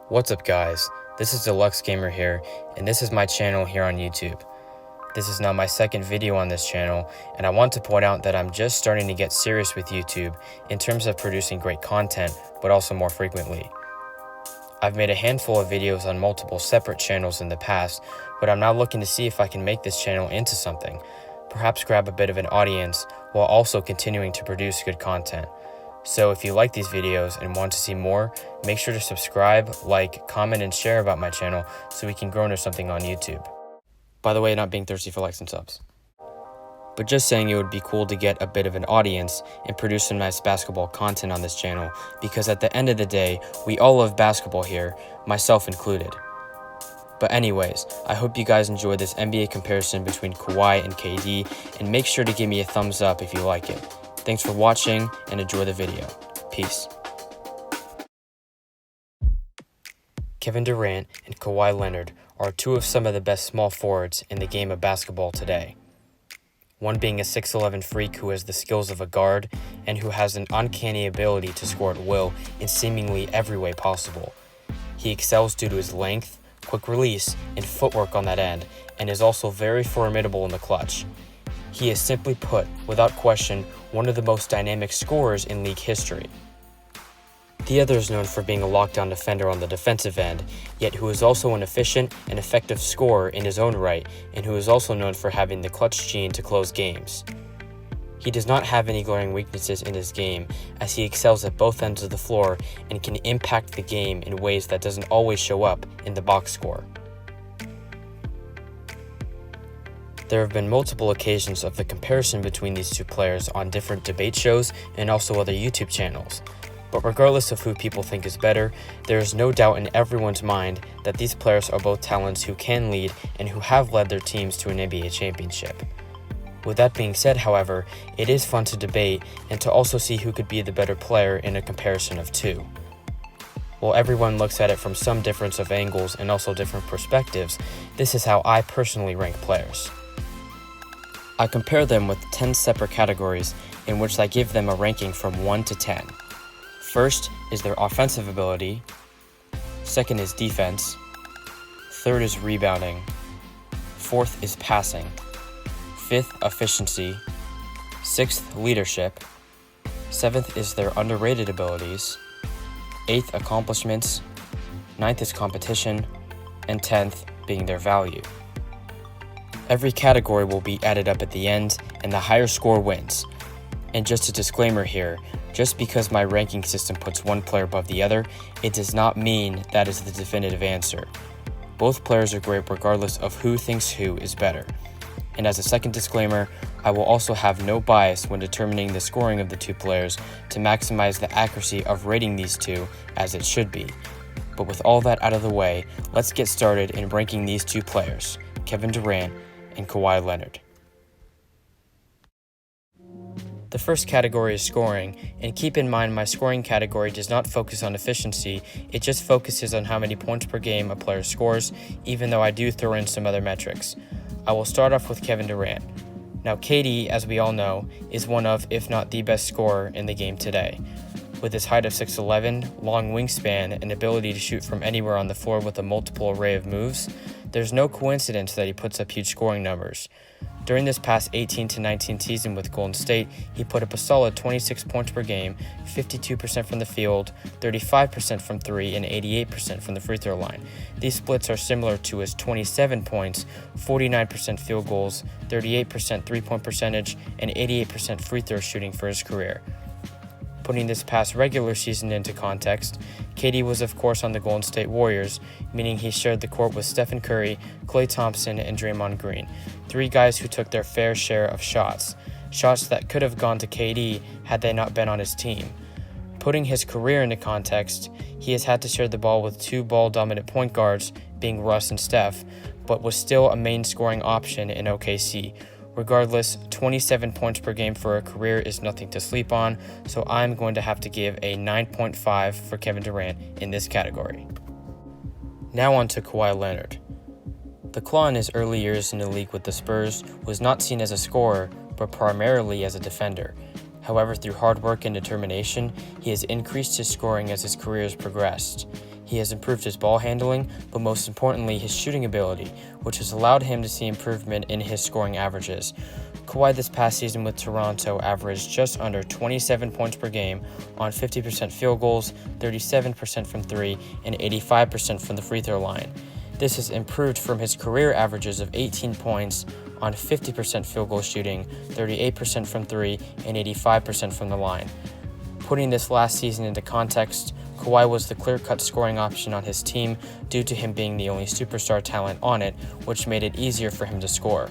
What's up guys, this is Deluxe Gamer here, and this is my channel here on YouTube. This is now my second video on this channel, and I want to point out that I'm just starting to get serious with YouTube in terms of producing great content, but also more frequently. I've made a handful of videos on multiple separate channels in the past, but I'm now looking to see if I can make this channel into something, perhaps grab a bit of an audience while also continuing to produce good content. So if you like these videos and want to see more, make sure to subscribe, like, comment, and share about my channel so we can grow into something on YouTube. By the way, not being thirsty for likes and subs. But just saying it would be cool to get a bit of an audience and produce some nice basketball content on this channel, because at the end of the day, we all love basketball here, myself included. But anyways, I hope you guys enjoyed this NBA comparison between Kawhi and KD, and make sure to give me a thumbs up if you like it. Thanks for watching and enjoy the video. Peace. Kevin Durant and Kawhi Leonard are two of some of the best small forwards in the game of basketball today. One being a 6'11" freak who has the skills of a guard and who has an uncanny ability to score at will in seemingly every way possible. He excels due to his length, quick release, and footwork on that end, and is also very formidable in the clutch. He is, simply put, without question, one of the most dynamic scorers in league history. The other is known for being a lockdown defender on the defensive end, yet who is also an efficient and effective scorer in his own right, and who is also known for having the clutch gene to close games. He does not have any glaring weaknesses in his game, as he excels at both ends of the floor and can impact the game in ways that doesn't always show up in the box score. There have been multiple occasions of the comparison between these two players on different debate shows and also other YouTube channels. But regardless of who people think is better, there is no doubt in everyone's mind that these players are both talents who can lead and who have led their teams to an NBA championship. With that being said, however, it is fun to debate and to also see who could be the better player in a comparison of two. While everyone looks at it from some difference of angles and also different perspectives, this is how I personally rank players. I compare them with 10 separate categories in which I give them a ranking from 1 to 10. First is their offensive ability, second is defense, third is rebounding, fourth is passing, fifth efficiency, sixth leadership, seventh is their underrated abilities, eighth accomplishments, ninth is competition, and 10th being their value. Every category will be added up at the end, and the higher score wins. And just a disclaimer here, just because my ranking system puts one player above the other, it does not mean that is the definitive answer. Both players are great regardless of who thinks who is better. And as a second disclaimer, I will also have no bias when determining the scoring of the two players to maximize the accuracy of rating these two as it should be. But with all that out of the way, let's get started in ranking these two players, Kevin Durant and Kawhi Leonard. The first category is scoring, and keep in mind my scoring category does not focus on efficiency, it just focuses on how many points per game a player scores, even though I do throw in some other metrics. I will start off with Kevin Durant. Now KD, as we all know, is one of, if not the best scorer in the game today. With his height of 6'11", long wingspan, and ability to shoot from anywhere on the floor with a multiple array of moves, there's no coincidence that he puts up huge scoring numbers. During this past 18-19 season with Golden State, he put up a solid 26 points per game, 52% from the field, 35% from three, and 88% from the free throw line. These splits are similar to his 27 points, 49% field goals, 38% three-point percentage, and 88% free throw shooting for his career. Putting this past regular season into context, KD was of course on the Golden State Warriors, meaning he shared the court with Stephen Curry, Klay Thompson, and Draymond Green, three guys who took their fair share of shots that could have gone to KD had they not been on his team. Putting his career into context, he has had to share the ball with two ball-dominant point guards, being Russ and Steph, but was still a main scoring option in OKC. Regardless, 27 points per game for a career is nothing to sleep on, so I'm going to have to give a 9.5 for Kevin Durant in this category. Now on to Kawhi Leonard. The Claw in his early years in the league with the Spurs was not seen as a scorer, but primarily as a defender. However, through hard work and determination, he has increased his scoring as his career has progressed. He has improved his ball handling, but most importantly his shooting ability, which has allowed him to see improvement in his scoring averages. Kawhi this past season with Toronto averaged just under 27 points per game on 50% field goals, 37% from 3, and 85% from the free throw line. This has improved from his career averages of 18 points on 50% field goal shooting, 38% from 3, and 85% from the line. Putting this last season into context, Kawhi was the clear-cut scoring option on his team due to him being the only superstar talent on it, which made it easier for him to score.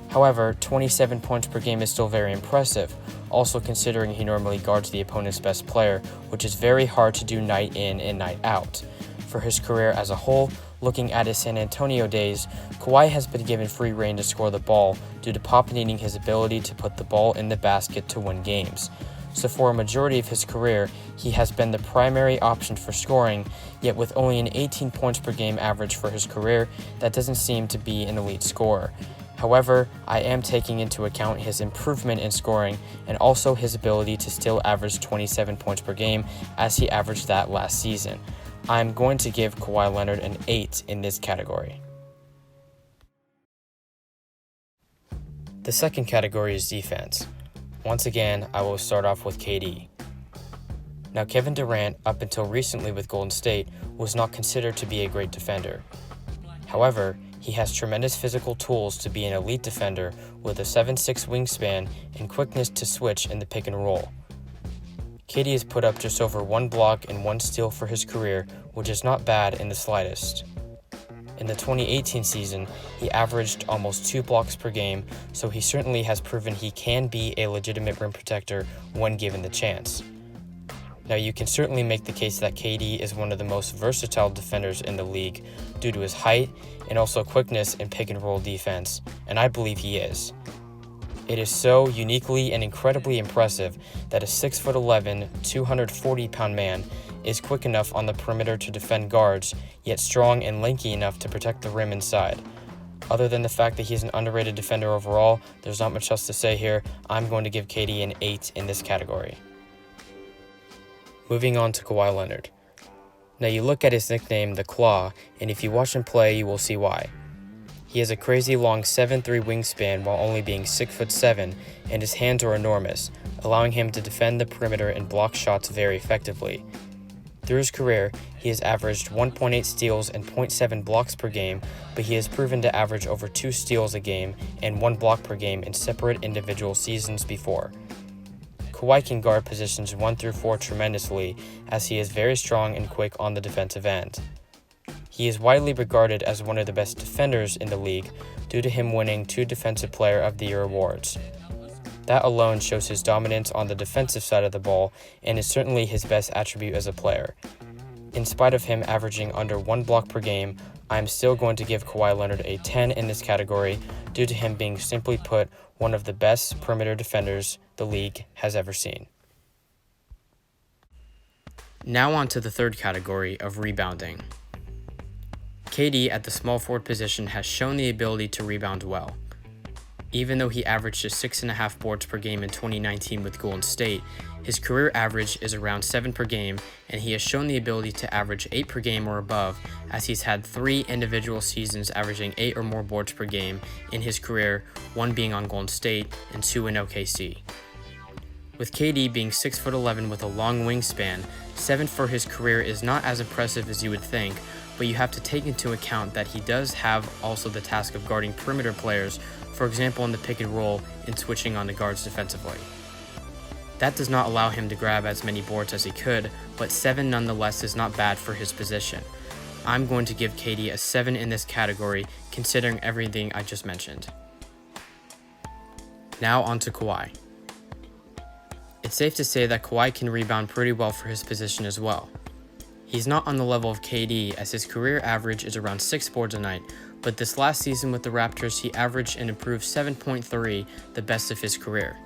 However, 27 points per game is still very impressive, also considering he normally guards the opponent's best player, which is very hard to do night in and night out. For his career as a whole, looking at his San Antonio days, Kawhi has been given free rein to score the ball due to Pop needing his ability to put the ball in the basket to win games. So for a majority of his career, he has been the primary option for scoring, yet with only an 18 points per game average for his career, that doesn't seem to be an elite scorer. However, I am taking into account his improvement in scoring and also his ability to still average 27 points per game as he averaged that last season. I'm going to give Kawhi Leonard an 8 in this category. The second category is defense. Once again, I will start off with KD. Now, Kevin Durant, up until recently with Golden State, was not considered to be a great defender. However, he has tremendous physical tools to be an elite defender with a 7'6" wingspan and quickness to switch in the pick and roll. KD has put up just over 1 block and 1 steal for his career, which is not bad in the slightest. In the 2018 season, he averaged almost 2 blocks per game, so he certainly has proven he can be a legitimate rim protector when given the chance. Now, you can certainly make the case that KD is one of the most versatile defenders in the league due to his height and also quickness in pick and roll defense, and I believe he is. It is so uniquely and incredibly impressive that a 6'11", 240-pound man is quick enough on the perimeter to defend guards, yet strong and lanky enough to protect the rim inside. Other than the fact that he's an underrated defender overall, there's not much else to say here. I'm going to give KD an 8 in this category. Moving on to Kawhi Leonard. Now you look at his nickname, the Claw, and if you watch him play, you will see why. He has a crazy long 7'3" wingspan while only being 6'7", and his hands are enormous, allowing him to defend the perimeter and block shots very effectively. Through his career, he has averaged 1.8 steals and 0.7 blocks per game, but he has proven to average over 2 steals a game and 1 block per game in separate individual seasons before. Kawhi can guard positions 1 through 4 tremendously, as he is very strong and quick on the defensive end. He is widely regarded as one of the best defenders in the league due to him winning 2 Defensive Player of the Year awards. That alone shows his dominance on the defensive side of the ball and is certainly his best attribute as a player. In spite of him averaging under 1 block per game, I am still going to give Kawhi Leonard a 10 in this category due to him being, simply put, one of the best perimeter defenders the league has ever seen. Now on to the third category of rebounding. KD at the small forward position has shown the ability to rebound well. Even though he averaged just 6.5 boards per game in 2019 with Golden State, his career average is around 7 per game, and he has shown the ability to average 8 per game or above, as he's had 3 individual seasons averaging 8 or more boards per game in his career, 1 being on Golden State and 2 in OKC. With KD being 6'11" with a long wingspan, 7 for his career is not as impressive as you would think, but you have to take into account that he does have also the task of guarding perimeter players, for example in the pick and roll and switching on the guards defensively. That does not allow him to grab as many boards as he could, but 7 nonetheless is not bad for his position. I'm going to give KD a 7 in this category, considering everything I just mentioned. Now on to Kawhi. It's safe to say that Kawhi can rebound pretty well for his position as well. He's not on the level of KD, as his career average is around 6 boards a night, but this last season with the Raptors he averaged an improved 7.3, the best of his career.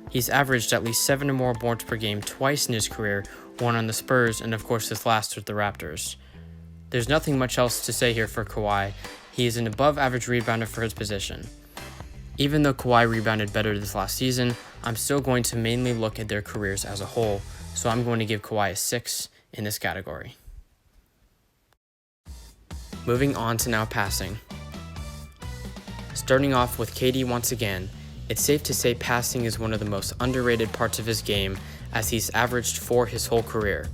He's averaged at least 7 or more boards per game twice in his career, 1 on the Spurs and of course this last with the Raptors. There's nothing much else to say here for Kawhi. He is an above average rebounder for his position. Even though Kawhi rebounded better this last season, I'm still going to mainly look at their careers as a whole, so I'm going to give Kawhi a 6 in this category. Moving on to now passing. Starting off with KD once again, it's safe to say passing is one of the most underrated parts of his game, as he's averaged 4 his whole career.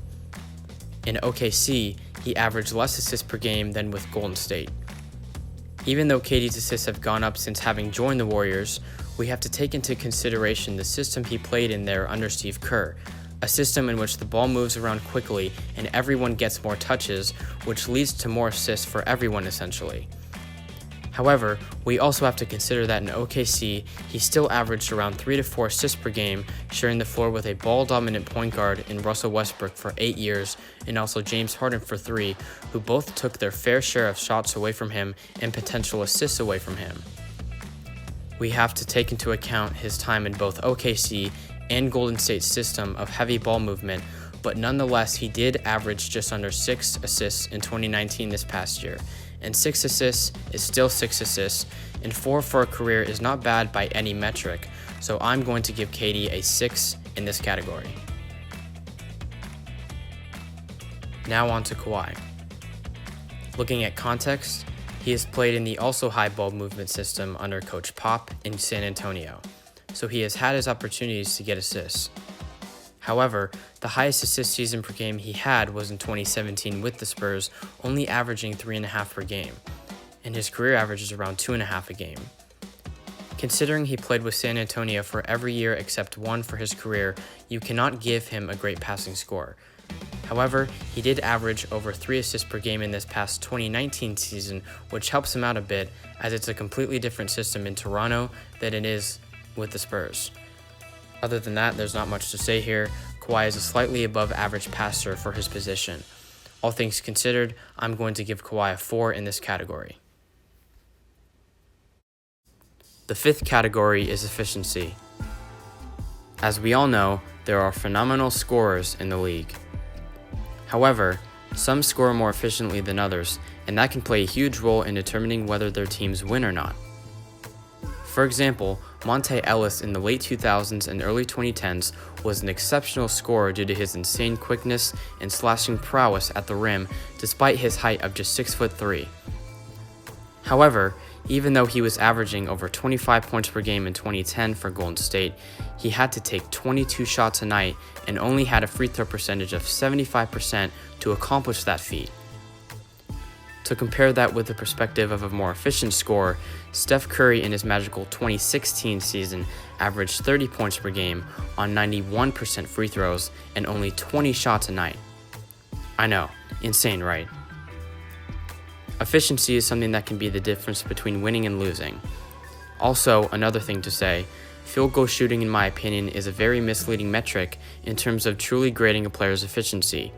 In OKC, he averaged less assists per game than with Golden State. Even though KD's assists have gone up since having joined the Warriors, we have to take into consideration the system he played in there under Steve Kerr, a system in which the ball moves around quickly and everyone gets more touches, which leads to more assists for everyone essentially. However, we also have to consider that in OKC, he still averaged around 3 to 4 assists per game, sharing the floor with a ball-dominant point guard in Russell Westbrook for 8 years, and also James Harden for 3, who both took their fair share of shots away from him and potential assists away from him. We have to take into account his time in both OKC and Golden State's system of heavy ball movement, but nonetheless, he did average just under 6 assists in 2019 this past year. And 6 assists is still 6 assists, and 4 for a career is not bad by any metric, so I'm going to give KD a 6 in this category. Now on to Kawhi. Looking at context, he has played in the also high ball movement system under Coach Pop in San Antonio, so he has had his opportunities to get assists. However, the highest assist season per game he had was in 2017 with the Spurs, only averaging 3.5 per game, and his career average is around 2.5 a game. Considering he played with San Antonio for every year except one for his career, you cannot give him a great passing score. However, he did average over 3 assists per game in this past 2019 season, which helps him out a bit, as it's a completely different system in Toronto than it is with the Spurs. Other than that, there's not much to say here. Kawhi is a slightly above average passer for his position. All things considered, I'm going to give Kawhi a 4 in this category. The 5th category is efficiency. As we all know, there are phenomenal scorers in the league. However, some score more efficiently than others, and that can play a huge role in determining whether their teams win or not. For example, Monte Ellis in the late 2000s and early 2010s was an exceptional scorer due to his insane quickness and slashing prowess at the rim despite his height of just 6'3". However, even though he was averaging over 25 points per game in 2010 for Golden State, he had to take 22 shots a night and only had a free throw percentage of 75% to accomplish that feat. To compare that with the perspective of a more efficient scorer, Steph Curry in his magical 2016 season averaged 30 points per game on 91% free throws and only 20 shots a night. I know, insane, right? Efficiency is something that can be the difference between winning and losing. Also, another thing to say, field goal shooting in my opinion is a very misleading metric in terms of truly grading a player's efficiency.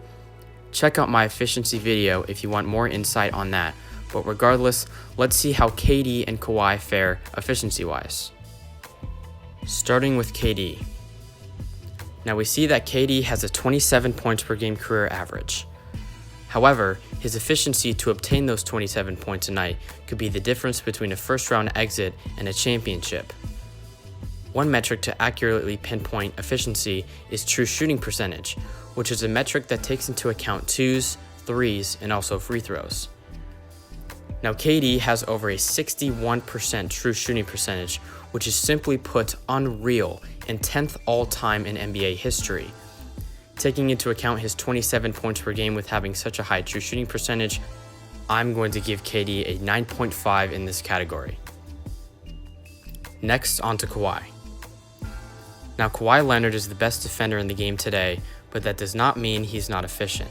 Check out my efficiency video if you want more insight on that, but regardless, let's see how KD and Kawhi fare efficiency-wise. Starting with KD. Now we see that KD has a 27 points per game career average. However, his efficiency to obtain those 27 points a night could be the difference between a first-round exit and a championship. One metric to accurately pinpoint efficiency is true shooting percentage, which is a metric that takes into account 2s, 3s, and also free throws. Now KD has over a 61% true shooting percentage, which is simply put unreal and 10th all-time in NBA history. Taking into account his 27 points per game with having such a high true shooting percentage, I'm going to give KD a 9.5 in this category. Next, on to Kawhi. Now Kawhi Leonard is the best defender in the game today, but that does not mean he's not efficient.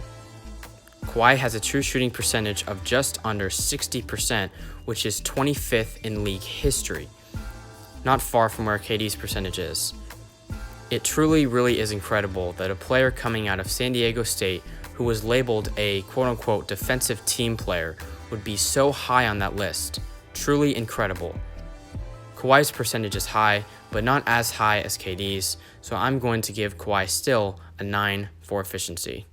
Kawhi has a true shooting percentage of just under 60%, which is 25th in league history, not far from where KD's percentage is. It truly really is incredible that a player coming out of San Diego State who was labeled a quote-unquote defensive team player would be so high on that list. Truly incredible. Kawhi's percentage is high, but not as high as KD's, so I'm going to give Kawhi still a 9 for efficiency.